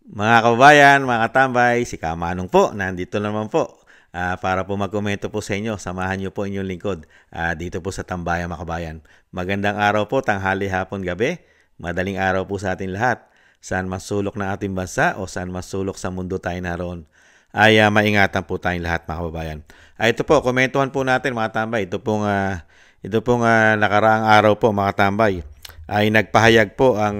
Mga kababayan, mga katambay, si Kamanong po, nandito naman po para po magkomento po sa inyo. Samahan niyo po inyong lingkod dito po sa Tambayan mga kabayan. Magandang araw po, tanghali, hapon, gabi. Madaling araw po sa atin lahat. Saan man sulok ng ating bansa o saan man sulok sa mundo tayo naroon, ay maingatan po tayong lahat mga kababayan. Ito po, komentuhan po natin mga tambay. Ito pong nakaraang araw po mga tambay ay nagpahayag po ang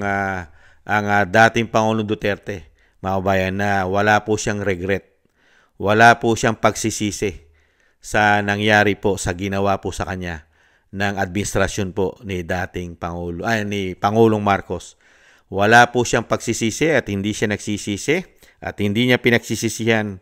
dating Pangulong Duterte, mga kabayan, na wala po siyang regret. Wala po siyang pagsisisi sa nangyari po, sa ginawa po sa kanya ng administrasyon po ni ni Pangulong Marcos. Wala po siyang pagsisisi at hindi siya nagsisisi at hindi niya pinagsisisihan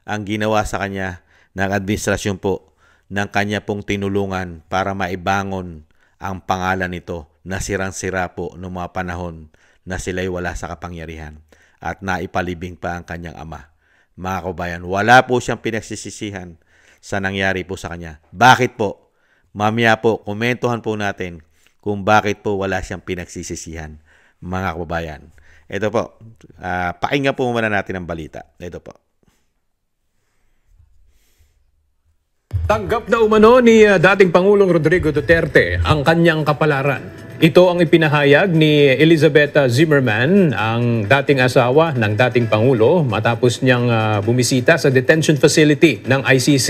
ang ginawa sa kanya ng administrasyon po ng kanya pong tinulungan para maibangon ang pangalan nito na sirang-sira po noong mga panahon na sila'y wala sa kapangyarihan at naipalibing pa ang kanyang ama. Mga kabayan, wala po siyang pinagsisisihan sa nangyari po sa kanya. Bakit po? Mamaya po, komentuhan po natin kung bakit po wala siyang pinagsisisihan, mga kababayan. Ito po, pakinggan po muna natin ang balita. Ito po. Tanggap na umano ni dating Pangulong Rodrigo Duterte ang kanyang kapalaran. Ito ang ipinahayag ni Elizabeth Zimmerman, ang dating asawa ng dating Pangulo, matapos niyang bumisita sa detention facility ng ICC.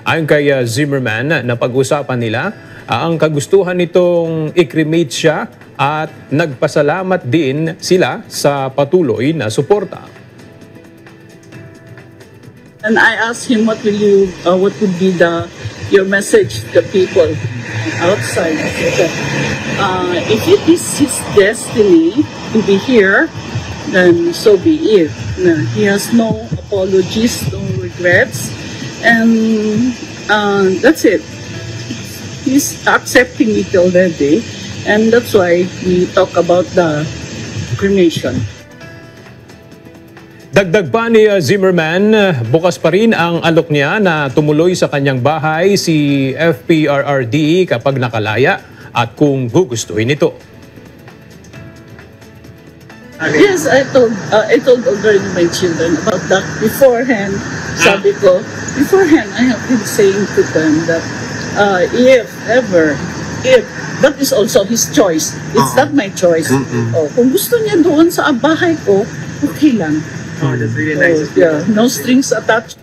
Ayon kay Zimmerman, napag-usapan nila ang kagustuhan nitong i-cremate siya at nagpasalamat din sila sa patuloy na suporta. And I asked him, what would be your message to the people outside? I said, if it is his destiny to be here, then so be it. No, he has no apologies, no regrets, and that's it. He's accepting it already, and that's why we talk about the cremation. Dagdag pa ni Zimmerman, bukas pa rin ang alok niya na tumuloy sa kanyang bahay si FPRRD kapag nakalaya at kung gugustuhin ito. Yes, I told already my children about that beforehand. Sabi ko, beforehand, I have been saying to them that if that is also his choice. It's not my choice. Oh, kung gusto niya doon sa bahay ko, okay lang. Oh, that's really nice. Yeah, no strings attached.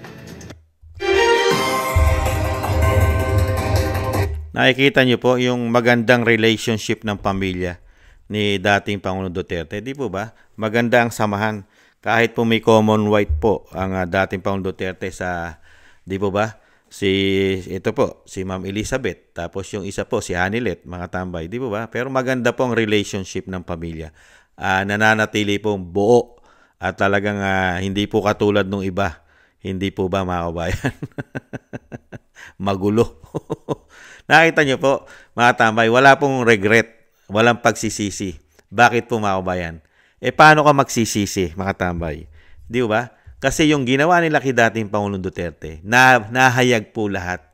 Nakikita niyo po yung magandang relationship ng pamilya ni dating Pangulong Duterte. Di po ba? Maganda ang samahan. Kahit po may common white po ang dating Pangulong Duterte sa, di po ba? Ito po, si Ma'am Elizabeth. Tapos yung isa po, si Hanilet, mga tambay. Di po ba? Pero maganda po ang relationship ng pamilya. Nananatili po buo. At talagang hindi po katulad nung iba. Hindi po ba mga kabayan? Magulo. Nakita nyo po, mga tambay, wala pong regret. Walang pagsisisi. Bakit po mga kabayan? Paano ka magsisisi, mga tambay? Di ba? Kasi yung ginawa nila kay dating Pangulong Duterte, nahayag po lahat.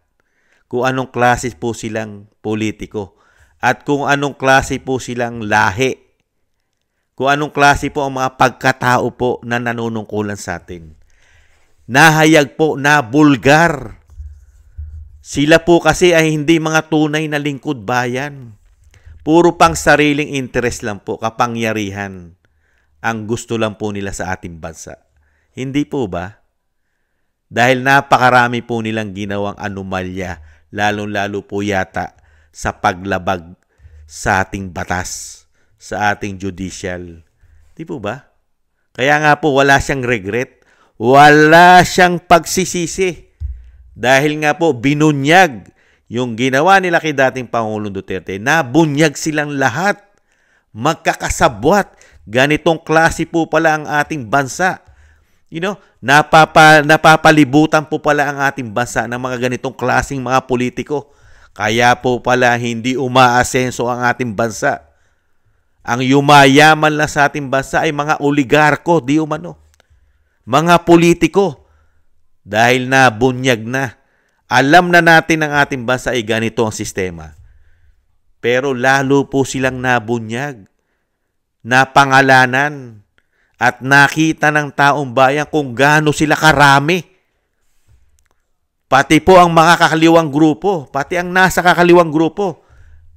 Kung anong klase po silang politiko. At kung anong klase po silang lahi. Kung anong klase po ang mga pagkatao po na nanunungkulan sa atin. Nahayag po na bulgar. Sila po kasi ay hindi mga tunay na lingkod bayan. Puro pang sariling interest lang po, kapangyarihan ang gusto lang po nila sa ating bansa. Hindi po ba? Dahil napakarami po nilang ginawang anomalya, lalong-lalo po yata sa paglabag sa ating batas, sa ating judicial. Di po ba? Kaya nga po wala siyang regret. Wala siyang pagsisisi. Dahil nga po binunyag yung ginawa nila kay dating Pangulong Duterte. Nabunyag silang lahat. Magkakasabwat. Ganitong klase po pala ang ating bansa. You know, napapalibutan po pala ang ating bansa ng mga ganitong klaseng mga politiko. Kaya po pala hindi umaasenso ang ating bansa. Ang yumayaman lang sa ating bansa ay mga oligarko, di umano. Mga politiko. Dahil nabunyag na. Alam na natin ang ating bansa ay ganito ang sistema. Pero lalo po silang nabunyag. Napangalanan. at nakita ng taong bayan kung gaano sila karami. Pati po ang mga kakaliwang grupo, pati ang nasa kakaliwang grupo,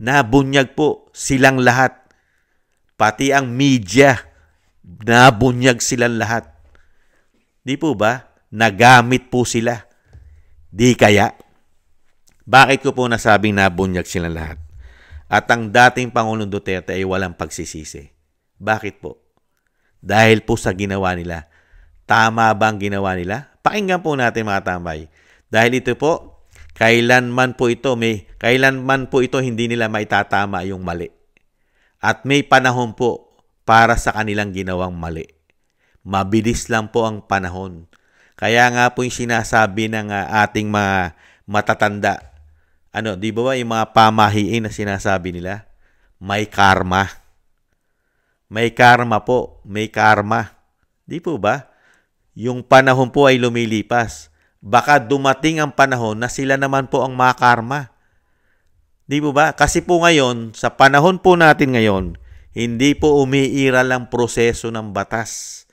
nabunyag po silang lahat. Pati ang media, nabunyag silang lahat. Di po ba? Nagamit po sila. Di kaya? Bakit ko po nasabing nabunyag silang lahat? At ang dating Pangulong Duterte ay walang pagsisisi. Bakit po? Dahil po sa ginawa nila. Tama ba ang ginawa nila? Pakinggan po natin mga tambay. Dahil ito po, kailanman po ito hindi nila maitatama yung mali. At may panahon po para sa kanilang ginawang mali. Mabilis lang po ang panahon. Kaya nga po yung sinasabi ng ating mga matatanda, di ba yung mga pamahiin na sinasabi nila? May karma. May karma po. May karma. Di po ba? Yung panahon po ay lumilipas. Baka dumating ang panahon na sila naman po ang makarma. Di po ba? Kasi po ngayon, sa panahon po natin ngayon, hindi po umiiral ang proseso ng batas.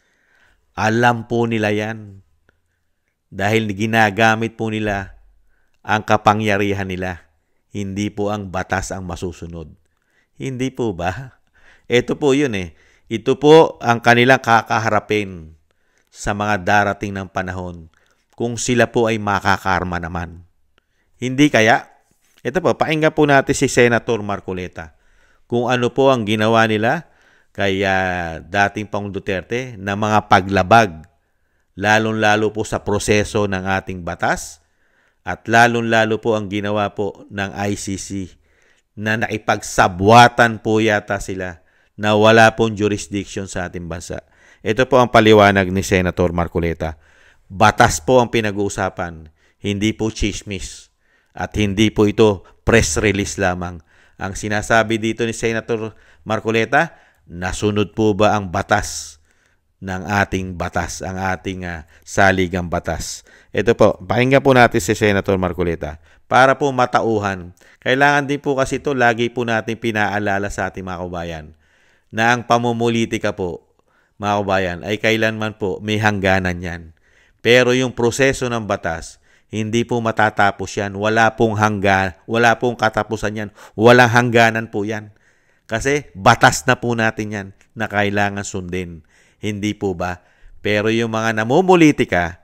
Alam po nila yan. Dahil ginagamit po nila ang kapangyarihan nila. Hindi po ang batas ang masusunod. Hindi po ba? Ito po yun eh. Ito po ang kanilang kakaharapin sa mga darating ng panahon kung sila po ay makakarma naman. Hindi kaya? Ito po, pakinggan po natin si Senator Marcoleta kung ano po ang ginawa nila kay dating Pangulong Duterte na mga paglabag, lalong-lalo po sa proseso ng ating batas at lalong-lalo po ang ginawa po ng ICC na naipagsabwatan po yata sila na wala pong jurisdiction sa ating bansa. Ito po ang paliwanag ni Senator Marcoleta. Batas po ang pinag-uusapan, hindi po chismis. At hindi po ito press release lamang. Ang sinasabi dito ni Senator Marcoleta, nasunod po ba ang batas ng ating batas, ang ating saligang batas. Ito po, pakinggan po natin si Senator Marcoleta para po matauhan. Kailangan din po kasi ito, lagi po natin pinaalala sa ating mga kabayan na ang pamumulitika po, mga kabayan, ay kailanman po may hangganan yan. Pero yung proseso ng batas, hindi po matatapos yan. Wala pong katapusan yan. Walang hangganan po yan. Kasi batas na po natin yan na kailangan sundin. Hindi po ba? Pero yung mga namumulitika,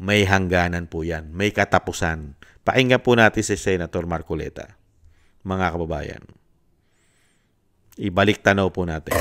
may hangganan po yan. May katapusan. Pakinggan po natin si Senator Marcoleta. Mga kababayan. Ibalik tanaw po natin.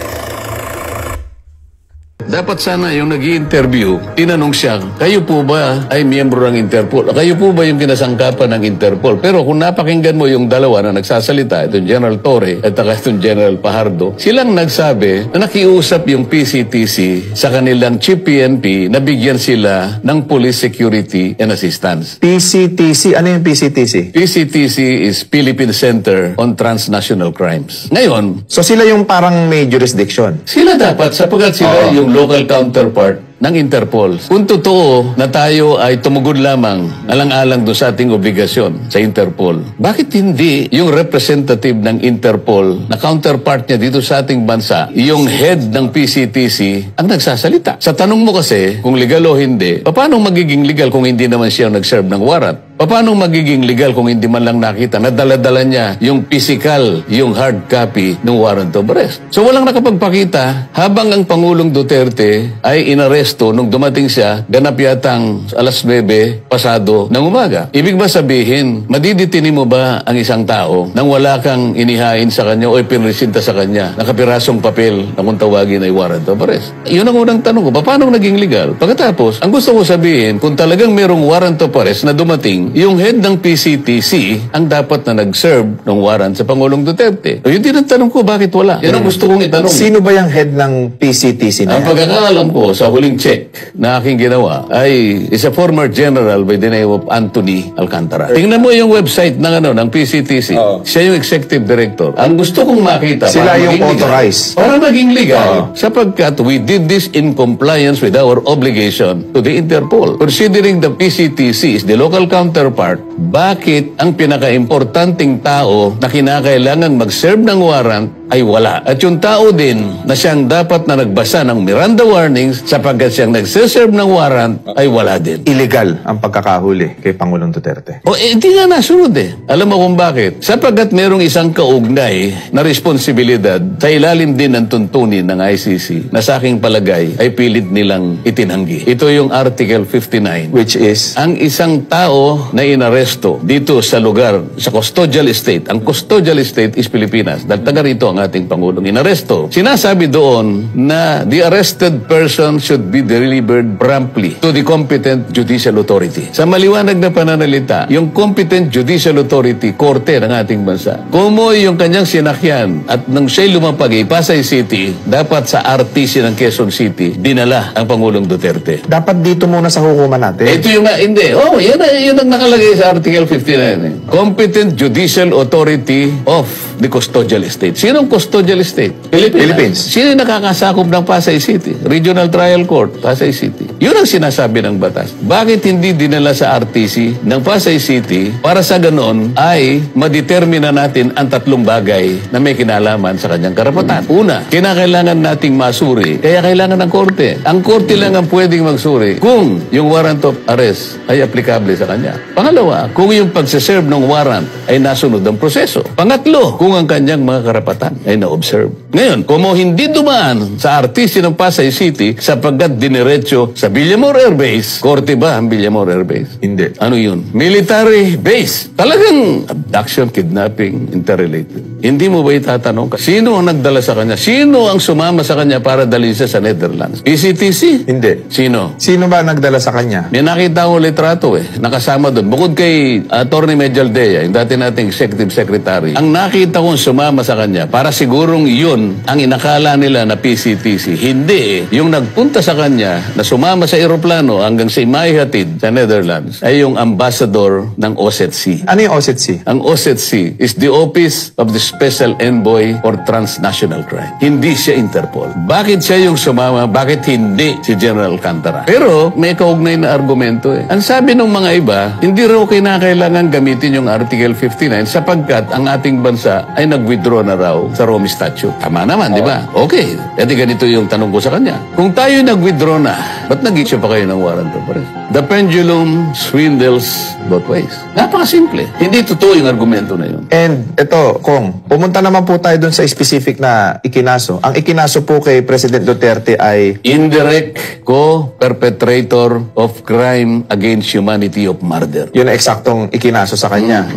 Dapat sana yung nag-i-interview, tinanong siya, kayo po ba ay miyembro ng Interpol? Kayo po ba yung kinasangkapan ng Interpol? Pero kung napakinggan mo yung dalawa na nagsasalita, itong General Torre at itong General Pajardo, silang nagsabi na nakiusap yung PCTC sa kanilang Chief PNP na bigyan sila ng police security and assistance. PCTC? Ano yung PCTC? PCTC is Philippine Center on Transnational Crimes. Ngayon, So sila yung parang may jurisdiction? sila dapat, sapagkat sila yung local counterpart ng Interpol. Kung totoo na tayo ay tumugod lamang alang-alang doon sa ating obligasyon sa Interpol, bakit hindi yung representative ng Interpol na counterpart niya dito sa ating bansa, yung head ng PCTC, ang nagsasalita? Sa tanong mo kasi, kung legal o hindi, paano magiging legal kung hindi naman siya nag-serve ng warrant? Paano magiging legal kung hindi man lang nakita na dala-dala niya yung physical, yung hard copy ng warrant of arrest? So walang nakapagpakita habang ang Pangulong Duterte ay inaresto nung dumating siya, ganap yatang alas 9 pasado ng umaga. Ibig ba sabihin, madiditini mo ba ang isang tao nang wala kang inihain sa kanya o ipinresinta sa kanya na kapirasong papel na kung tawagin ay warrant of arrest? Yun ang unang tanong ko, paano naging legal? Pagkatapos, ang gusto ko sabihin, kung talagang merong warrant of arrest na dumating, yung head ng PCTC ang dapat na nag-serve ng warrant sa Pangulong Duterte. So, yun din ang tanong ko, bakit wala? Yan ang gusto kong itanong. Sino ba yung head ng PCTC na Ang yan? pagkakaalam ko sa huling check na aking ginawa ay is a former general by the name of Anthony Alcantara. Tingnan mo yung website ng PCTC. Siya yung executive director. Ang gusto kong makita Sila para yung maging legal, authorized. para maging legal sapagkat we did this in compliance with our obligation to the Interpol. Considering the PCTC is the local counterpart, bakit ang pinaka-importanting tao na kinakailangan mag-serve ng warrant ay wala. At yung tao din na siyang dapat na nagbasa ng Miranda warnings sapagkat siyang nagsiserve ng warrant ay wala din. Illegal ang pagkakahuli kay Pangulong Duterte. O hindi nga nasunod eh. Alam mo kung bakit? Sapagkat merong isang kaugnay na responsibilidad sa ilalim din ng tuntunin ng ICC na sa aking palagay ay pilit nilang itinanggi. Ito yung Article 59. Which is, Ang isang tao na inaresto dito sa lugar, sa custodial estate. Ang custodial estate is Pilipinas. Dahil taga rito ang ating Pangulong inaresto. Sinasabi doon na the arrested person should be delivered promptly to the competent judicial authority. Sa maliwanag na pananalita, yung competent judicial authority, korte ng ating bansa, kumoy yung kanyang sinakyan at nang siya'y lumapag Pasay City, dapat sa RTC ng Quezon City, dinala ang Pangulong Duterte. dapat dito muna sa hukuman natin. Ito yung hindi. Yan ang nakalagay sa Article 59. Eh. Competent Judicial Authority of the Custodial Estate. Sino ang Custodial Estate? Philippines. Sino yung nakakasakop ng Pasay City? Regional Trial Court, Pasay City. Yun ang sinasabi ng batas. Bakit hindi dinala sa RTC ng Pasay City para sa ganon ay madetermina natin ang tatlong bagay na may kinalaman sa kanyang karapatan? Una, kinakailangan nating masuri, kaya kailangan ng korte. Ang korte lang ang pwedeng magsuri kung yung warrant of arrest ay aplikable sa kanya. Pangalawa, kung yung pagsaserve ng warrant ay nasunod ang proseso. Pangatlo, kung ang kanyang mga karapatan ay na-observe. Ngayon, kung hindi dumaan sa RTC ng Pasay City sapagkat diniretso sa Villamor Air Base, korte ba ang Villamor Air Base? Hindi. Ano yun? Military base. Talagang abduction, kidnapping, interrelated. Hindi mo ba itatanong ka? Sino ang nagdala sa kanya? Sino ang sumama sa kanya para dalhin siya sa Netherlands? PCTC? Hindi. Sino? Sino ba nagdala sa kanya? May nakita akong litrato nakasama doon. Bukod kay Atty. Medjaldea, yung dati nating executive secretary, ang nakita kong sumama sa kanya, para sigurong yun ang inakala nila na PCTC. Hindi Yung nagpunta sa kanya, na sumama sa eroplano hanggang sa Imayhatid sa Netherlands, ay yung ambassador ng OSCE. Ano yung OSCE? Ang OSCE is the Office of the Special Envoy for Transnational Crime. Hindi siya Interpol. Bakit siya yung sumama? Bakit hindi si General Alcantara? Pero may kaugnay na argumento Ang sabi ng mga iba, hindi raw kinakailangan gamitin yung Article 59 sapagkat ang ating bansa ay nag-withdraw na raw sa Rome Statute. Tama naman, di ba? Okay. Kasi ganito yung tanong ko sa kanya. Kung tayo nag-withdraw na, ba't nag-issue pa kayo ng warrant of arrest? The pendulum swindles both ways. Napakasimple. Hindi totoo yung argumento na yun. And ito, Kong, pumunta naman po tayo dun sa specific na ikinaso. Ang ikinaso po kay President Duterte ay Indirect co-perpetrator of crime against humanity of murder. yun na eksaktong ikinaso sa kanya.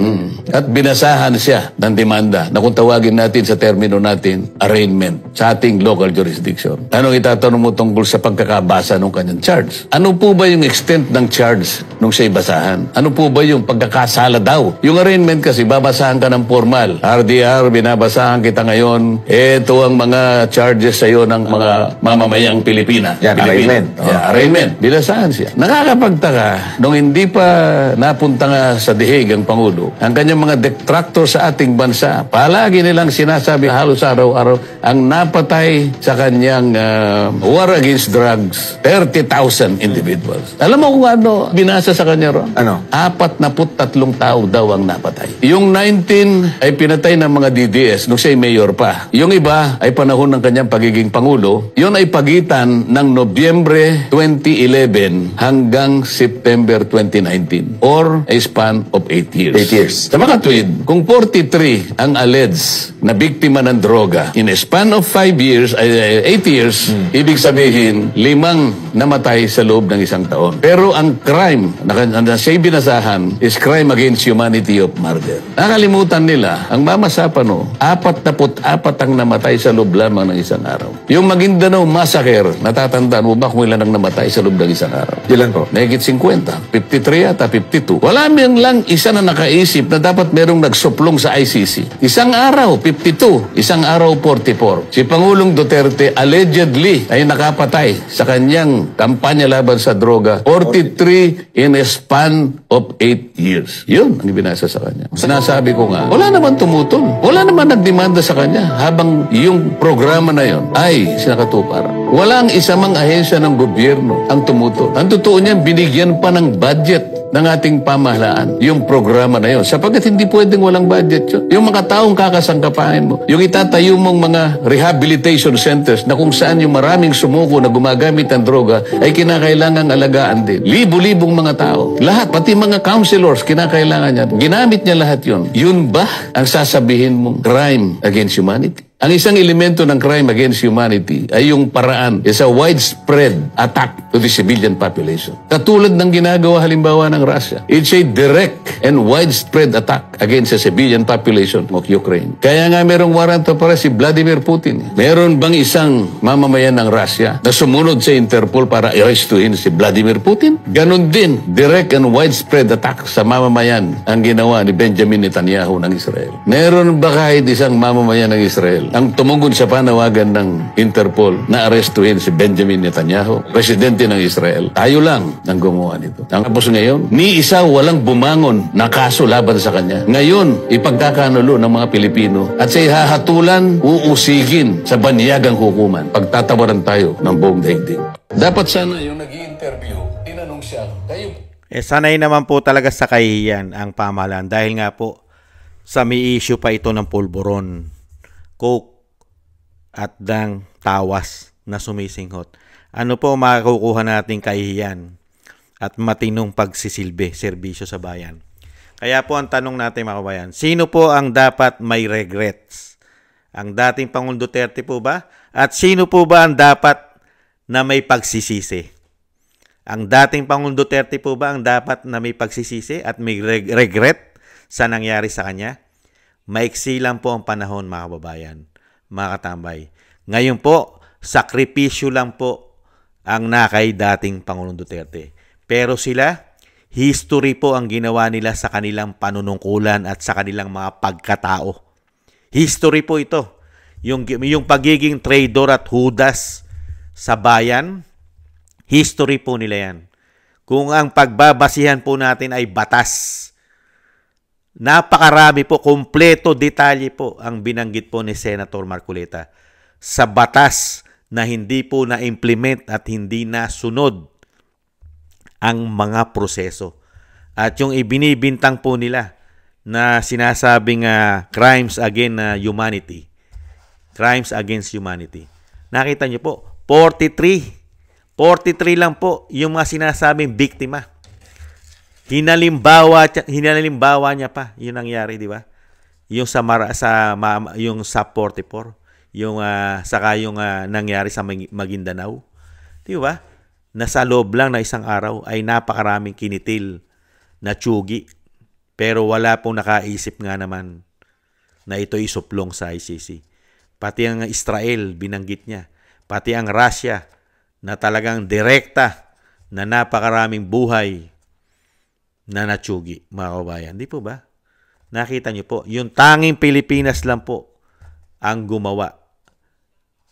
At binasahan siya ng demanda na kung tawagin natin sa termino natin, arraignment sa ating local jurisdiction. Anong itatanong mo tungkol sa pagkakabasa ng kanyang charge? Ano po ba yung extent ng charge nung siya'y basahan? Ano po ba yung pagkakasala daw? Yung arraignment kasi, babasahan ka ng formal. RDR, binabasahan kita ngayon. Ito ang mga charges sa'yo ng mga mamamayang Pilipina. Yan, arraignment. Arraignment. Binasahan siya. Nakakapagtaka, nung hindi pa napunta nga sa dihig ang Pangulo, ang kanyang mga detractor sa ating bansa, palagi nilang sinasabi halos araw-araw, ang napatay sa kanyang war against drugs, 30,000 individuals. Alam mo kung ano binasa sa kanya ron? Ano? 43 tao daw ang napatay. Yung 19 ay pinatay ng mga DDS nung siya'y mayor pa. Yung iba ay panahon ng kanyang pagiging Pangulo. Yun ay pagitan ng Nobyembre 2011 hanggang September 2019 or a span of 8 years. 8 years. Sa mga tweet, kung 43 ang alleged na biktima ng droga in a span of 8 years, ibig sabihin 5 namatay sa loob ng isang taon. Pero ang crime na siya'y binasahan is crime against humanity of murder. Nakalimutan nila, ang Mama Sapano, 44 ang namatay sa loob lamang ng isang araw. Yung Maguindanao Massacre, natatandaan mo ba kung ilan ang namatay sa loob ng isang araw? Ilan po? Nahigit 50, 53 yata, 52. Wala man lang isa na nakaisip na dapat merong nagsuplong sa ICC. Isang araw, 52. Isang araw, 44. Si Pangulong Duterte allegedly ay nakapatay sa kanyang kampanya laban sa droga 43 in a span of 8 years. Yun ang ibinasa sa kanya. Sinasabi ko nga, wala naman tumutol. Wala naman nagdemanda sa kanya habang yung programa na yon ay sinakatuparan. Walang isa mang ahensya ng gobyerno ang tumutol. Ang totoo niyan, binigyan pa ng budget ng ating pamahalaan yung programa na yun. Sapagkat hindi pwedeng walang budget yun. Yung mga taong kakasangkapain mo, yung itatayo mong mga rehabilitation centers na kung saan yung maraming sumuko na gumagamit ng droga ay kinakailangang alagaan din. Libo-libong mga tao. Lahat, pati mga counselors, kinakailangan niya. Ginamit niya lahat yun. Yun ba ang sasabihin mong crime against humanity? Ang isang elemento ng crime against humanity ay yung paraan is a widespread attack to the civilian population. Katulad ng ginagawa halimbawa ng Russia. It's a direct and widespread attack against the civilian population of Ukraine. Kaya nga merong warrant of arrest si Vladimir Putin. Meron bang isang mamamayan ng Russia na sumunod sa Interpol para i-arrestuhin si Vladimir Putin? Ganon din, direct and widespread attack sa mamamayan ang ginawa ni Benjamin Netanyahu ng Israel. Meron ba kahit isang mamamayan ng Israel ang tumugon sa panawagan ng Interpol na arestuhin si Benjamin Netanyahu, presidente ng Israel? Tayo lang ang gumawa nito. Tapos ngayon, ni isa walang bumangon na kaso laban sa kanya. Ngayon, ipagkakanulo ng mga Pilipino at sa ihahatulan, uusigin sa banyagang hukuman. Pagtatawaran tayo ng buong daigdig. Dapat sana yung nag-i-interview, tinanong siya, kayo. Sanay naman po talaga sa kahihiyan ang pamahalaan dahil nga po sa may issue pa ito ng pulburon, coke at ng tawas na sumisinghot. Ano po makukuha nating kahihiyan at matinong pagsisilbi, serbisyo sa bayan? Kaya po ang tanong natin mga kabayan, sino po ang dapat may regrets? Ang dating Pangulong Duterte po ba? At sino po ba ang dapat na may pagsisisi? Ang dating Pangulong Duterte po ba ang dapat na may pagsisisi at may regret sa nangyari sa kanya? Maiksi lang po ang panahon mga kababayan, mga katambay. Ngayon po, sakripisyo lang po ang nakay dating Pangulong Duterte. Pero sila, history po ang ginawa nila sa kanilang panunungkulan at sa kanilang mga pagkatao. History po ito. Yung pagiging traitor at hudas sa bayan, history po nila yan. Kung ang pagbabasihan po natin ay batas, napakarami po, kumpleto detalye po ang binanggit po ni Senator Marcoleta sa batas na hindi po na-implement at hindi nasunod ang mga proseso. At yung ibinibintang po nila na sinasabing crimes against humanity. Crimes against humanity. Nakita niyo po, 43 lang po yung mga sinasabing biktima. Hinalimbawa niya pa yung nangyari, di ba? Yung yung sa 44, yung saka yung nangyari sa Maguindanao. Di ba? Nasa loob lang na isang araw ay napakaraming kinitil na tsugi. Pero wala pong nakaisip nga naman na ito isuplong sa ICC. Pati ang Israel binanggit niya. Pati ang Russia na talagang direkta na napakaraming buhay na natsugi, mga kabayan. Di po ba? Nakita niyo po, yung tanging Pilipinas lang po ang gumawa,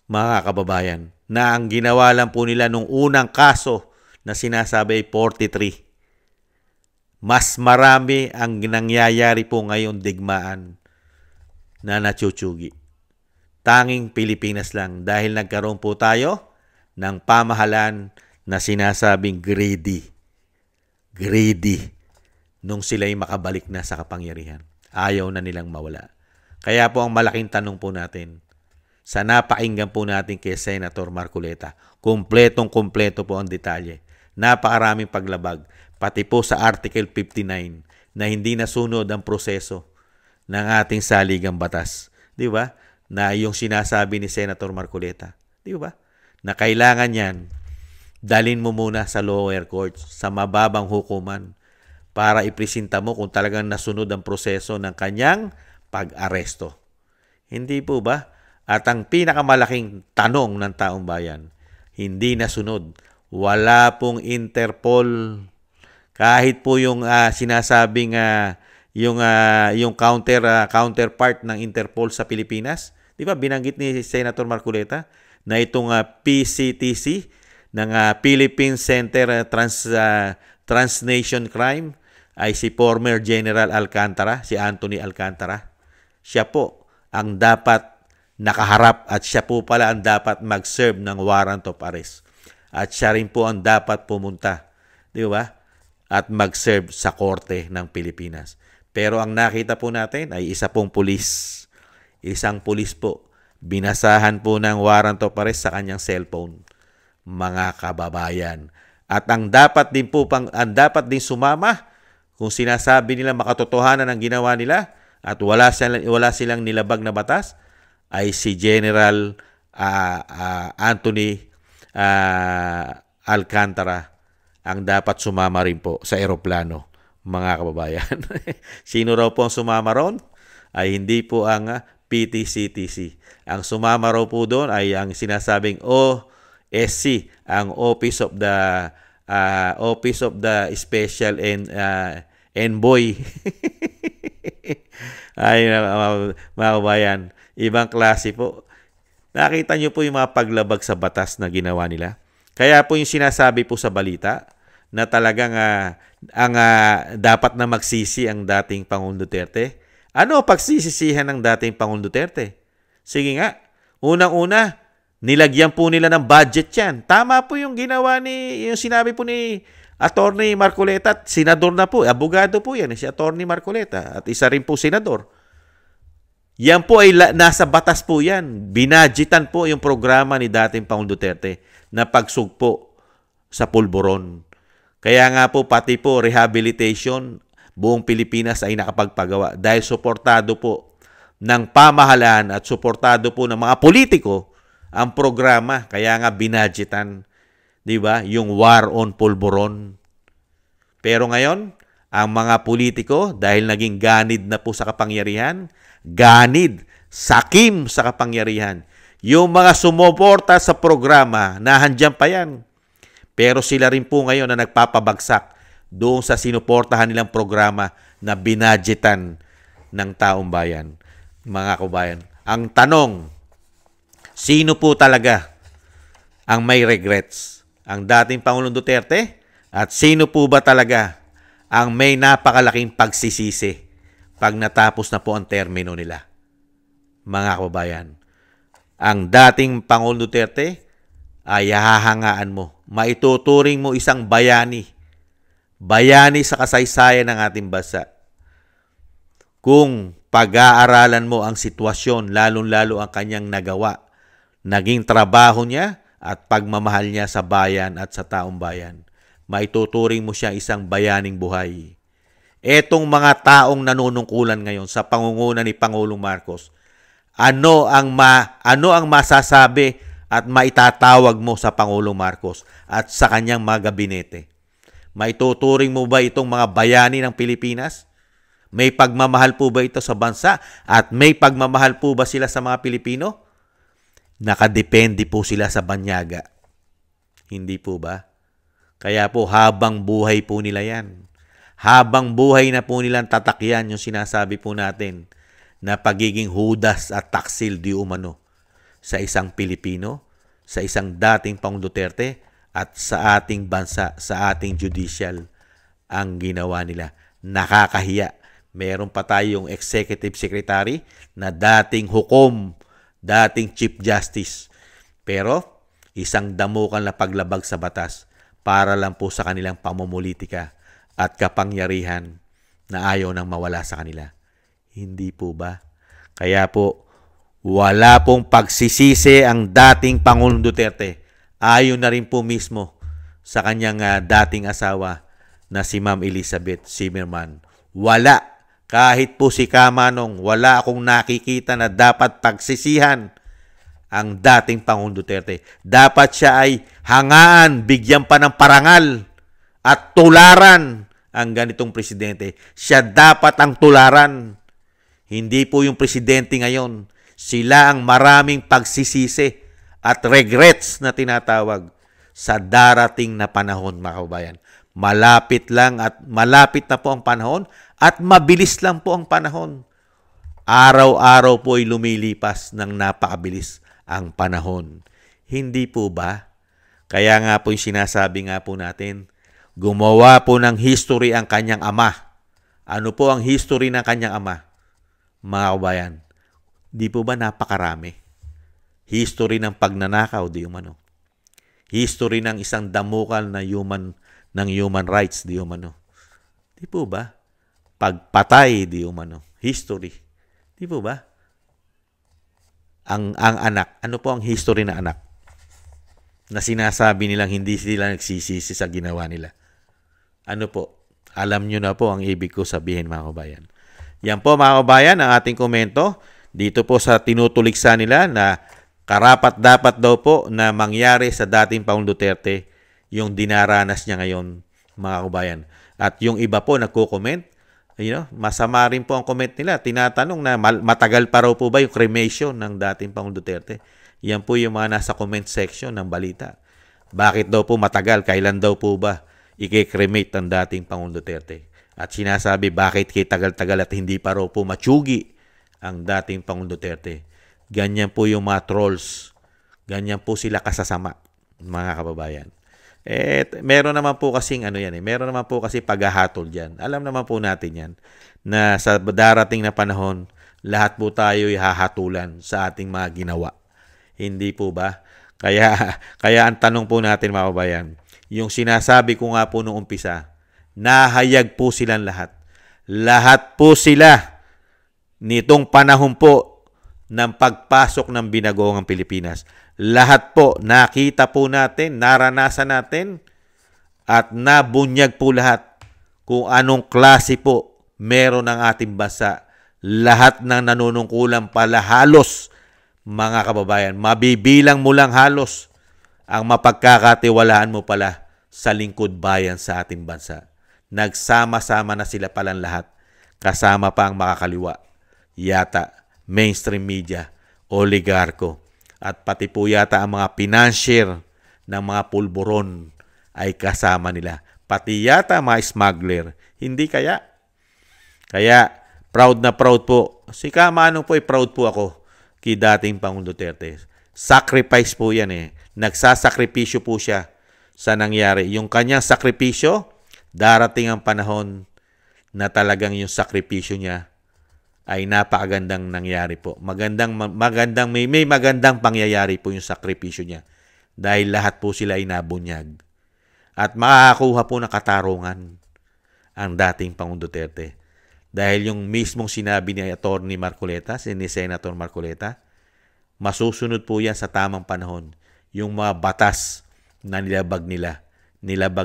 mga kababayan, na ang ginawa lang po nila nung unang kaso na sinasabi ay 43. Mas marami ang nangyayari po ngayon digmaan na natsugi. Tanging Pilipinas lang dahil nagkaroon po tayo ng pamahalaan na sinasabing greedy. Nung sila'y makabalik na sa kapangyarihan. Ayaw na nilang mawala. Kaya po ang malaking tanong po natin, sa napakinggan po natin kay Senator Marcoleta, kumpletong-kumpleto po ang detalye. Napakaraming paglabag, pati po sa Article 59 na hindi nasunod ang proseso ng ating saligang batas. Di ba? Na yung sinasabi ni Senator Marcoleta. Di ba? Na kailangan yan, dalhin mo muna sa lower courts, sa mababang hukuman, para ipresenta mo kung talagang nasunod ang proseso ng kanyang pag-aresto. Hindi po ba? At ang pinakamalaking tanong ng taong bayan, hindi nasunod. Wala pong Interpol. Kahit po yung sinasabing yung counterpart ng Interpol sa Pilipinas, di ba binanggit ni Senator Marcoleta na itong PCTC ng Philippine Center Transnation Crime ay si former General Alcantara, si Anthony Alcantara. Siya po ang dapat nakaharap at siya po pala ang dapat mag-serve ng warrant of arrest. At siya rin po ang dapat pumunta. Di ba? at mag-serve sa korte ng Pilipinas. Pero ang nakita po natin ay isa pong pulis. Isang pulis po. Binasahan po ng warrant of arrest sa kanyang cellphone. Mga kababayan. At ang dapat din sumama kung sinasabi nila makatotohanan ang ginawa nila at wala silang nilabag na batas ay si General Anthony Alcantara ang dapat sumama rin po sa eroplano, mga kababayan. Sino raw po ang sumama ron? Ay hindi po ang PTCTC. Ang sumama raw po doon ay ang sinasabing OSC, ang Office of the Special Envoy. Ay, mga kabayan, ibang klase po. Nakita nyo po yung mga paglabag sa batas na ginawa nila. Kaya po yung sinasabi po sa balita na talagang dapat na magsisi ang dating Pangulong Duterte. Ano pagsisisihan ng dating Pangulong Duterte? Sige nga, unang-una, nilagyan po nila ng budget yan. Tama po yung yung sinabi po ni Attorney Marcoleta at senador na po. Abogado po yan, si Attorney Marcoleta at isa rin po senador. Yan po ay nasa batas po yan. Binadgetan po yung programa ni dating Pangulong Duterte na pagsugpo sa pulburon. Kaya nga po pati po rehabilitation, buong Pilipinas ay nakapagpagawa dahil suportado po ng pamahalaan at suportado po ng mga politiko ang programa. Kaya nga binadgetan, di ba, yung war on pulburon. Pero ngayon, ang mga politiko dahil naging ganid na po sa kapangyarihan, sakim sa kapangyarihan. Yung mga sumuporta sa programa, nahandyan pa yan. Pero sila rin po ngayon na nagpapabagsak doon sa sinuportahan nilang programa na binadgetan ng taong bayan. Mga kabayan, ang tanong, sino po talaga ang may regrets? Ang dating Pangulong Duterte? At sino po ba talaga ang may napakalaking pagsisisi pag natapos na po ang termino nila? Mga kababayan, ang dating Pangulong Duterte ay hahangaan mo. Maituturing mo isang bayani sa kasaysayan ng ating bansa. Kung pag-aaralan mo ang sitwasyon, lalong-lalo ang kanyang nagawa, naging trabaho niya at pagmamahal niya sa bayan at sa taong bayan, maituturing mo siya isang bayaning buhay. Etong mga taong nanunungkulan ngayon sa pangunguna ni Pangulong Marcos, ano ang masasabi at maitatawag mo sa Pangulong Marcos at sa kanyang mga gabinete? Maituturing mo ba itong mga bayani ng Pilipinas? May pagmamahal po ba ito sa bansa? At may pagmamahal po ba sila sa mga Pilipino? Nakadepende po sila sa banyaga. Hindi po ba? Kaya po habang buhay po nila yan. Habang buhay na po nilang tatakyan yung sinasabi po natin na pagiging hudas at taksil di umano sa isang Pilipino, sa isang dating Pangulong Duterte at sa ating bansa, sa ating judicial ang ginawa nila. Nakakahiya. Meron pa tayong executive secretary na dating hukom, dating chief justice. Pero isang damukan na paglabag sa batas para lang po sa kanilang pamumulitika at kapangyarihan na ayaw nang mawala sa kanila. Hindi po ba? Kaya po, wala pong pagsisisi ang dating Pangulong Duterte. Ayon na rin po mismo sa kanyang dating asawa na si Ma'am Elizabeth Zimmerman. Wala. Kahit po si Kamanong, wala akong nakikita na dapat pagsisihan ang dating Pangulong Duterte. Dapat siya ay hangaan, bigyan pa ng parangal at tularan ang ganitong presidente. Siya dapat ang tularan. Hindi po yung presidente ngayon. Sila ang maraming pagsisisi at regrets na tinatawag sa darating na panahon, mga kababayan. Malapit na po ang panahon at mabilis lang po ang panahon. Araw-araw po ay lumilipas ng napakabilis ang panahon. Hindi po ba? Kaya nga po yung sinasabi nga po natin, gumawa po ng history ang kanyang ama. Ano po ang history ng kanyang ama? Mga kabayan, di po ba napakarami? History ng pagnanakaw, di umano. History ng isang damukal na human rights, di umano. Di po ba? Pagpatay, di umano. History. Di po ba? Ang anak, ano po ang history na anak? Na sinasabi nilang hindi sila nagsisisi sa ginawa nila. Ano po? Alam nyo na po ang ibig ko sabihin, mga kabayan. Yan po, mga kabayan, ang ating komento dito po sa tinutuligsa nila na karapat-dapat daw po na mangyari sa dating Pangulong Duterte yung dinaranas niya ngayon, mga kabayan. At yung iba po nagko-comment, masama rin po ang comment nila. Tinatanong na matagal pa raw po ba yung cremation ng dating Pangulong Duterte? Yan po yung mga nasa comment section ng balita. Bakit daw po matagal? Kailan daw po ba i-cremate ang dating Pangulong Duterte? At sinasabi bakit kay tagal-tagal at hindi pa raw po matsugi ang dating Pangulong Duterte. Ganyan po yung mga trolls. Ganyan po sila kasasama, mga kababayan. Meron naman po kasing meron naman po kasi paghahatol diyan. Alam naman po natin 'yan na sa darating na panahon, lahat po tayo ihahatulan sa ating mga ginawa. Hindi po ba? Kaya ang tanong po natin, mga kababayan, yung sinasabi ko nga po noong umpisa, nahayag po silang lahat. Lahat po sila nitong panahon po ng pagpasok ng binagoong Pilipinas. Lahat po, nakita po natin, naranasan natin, at nabunyag po lahat kung anong klase po meron ng ating bansa. Lahat ng nanunungkulan pala halos, mga kababayan, mabibilang mo lang halos ang mapagkakatiwalaan mo pala sa lingkod bayan sa ating bansa. Nagsama-sama na sila palang lahat, kasama pa ang makakaliwa, yata, mainstream media, oligarko, at pati po yata ang mga financier ng mga pulburon ay kasama nila. Pati yata mga smuggler. Hindi kaya? Kaya proud na proud po. Si Kamanong po ay proud po ako kay dating Pangulong Duterte. Sacrifice po yan eh. Nagsasakripisyo po siya sa nangyari. Yung kanyang sakripisyo, darating ang panahon na talagang yung sakripisyo niya ay napakagandang nangyari po. May magandang pangyayari po yung sakripisyo niya dahil lahat po sila ay nabunyag. At makakakuha po ng katarungan ang dating Pangulong Duterte. Dahil yung mismong sinabi ni Atty. Marcoleta, ni Senator Marcoleta, masusunod po yan sa tamang panahon. Yung mga batas na nilabag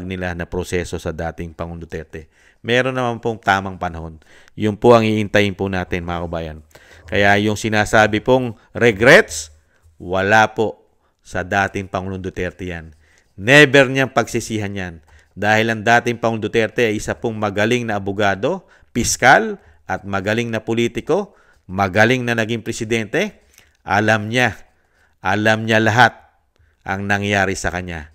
nila na proseso sa dating Pangulong Duterte. Meron naman pong tamang panahon. Yun po ang iintayin po natin, mga kabayan. Kaya yung sinasabi pong regrets, wala po sa dating Pangulong Duterte yan. Never niyang pagsisihan yan. Dahil ang dating Pangulong Duterte ay isa pong magaling na abogado, piskal, at magaling na politiko, magaling na naging presidente. Alam niya lahat ang nangyari sa kanya.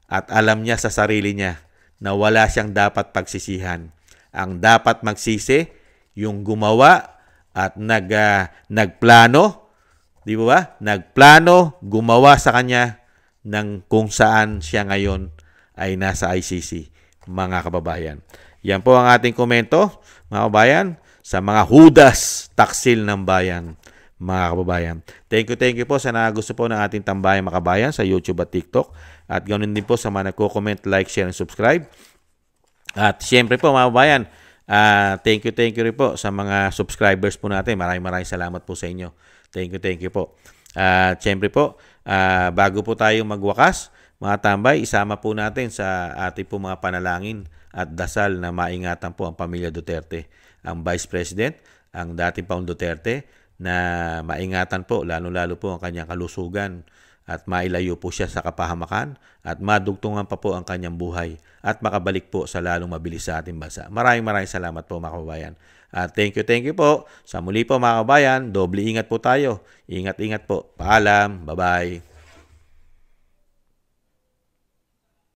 At alam niya sa sarili niya na wala siyang dapat pagsisihan. Ang dapat magsisi, yung gumawa at nagplano, di ba? Nagplano, gumawa sa kanya ng kung saan siya ngayon ay nasa ICC, mga kababayan. Yan po ang ating komento, mga kababayan, sa mga hudas taksil ng bayan, mga kababayan. Thank you po sa gusto po ng ating tambayang makabayan sa YouTube at TikTok. At ganoon din po sa mga nagko-comment, like, share, and subscribe. At siyempre po, mga kababayan, thank you rin po sa mga subscribers po natin. Maraming salamat po sa inyo. Thank you po. At siyempre po, bago po tayo magwakas, mga tambay, isama po natin sa ating po mga panalangin at dasal na maingatan po ang pamilya Duterte. Ang Vice President, ang dating Pangulong Duterte, na maingatan po, lalo-lalo po ang kanyang kalusugan at mailayo po siya sa kapahamakan at madugtungan pa po ang kanyang buhay at makabalik po sa lalong mabilis sa ating bansa. Maraming salamat po, mga kababayan. At thank you po. Sa muli po, mga kababayan, doble ingat po tayo. Ingat po. Paalam. Bye-bye.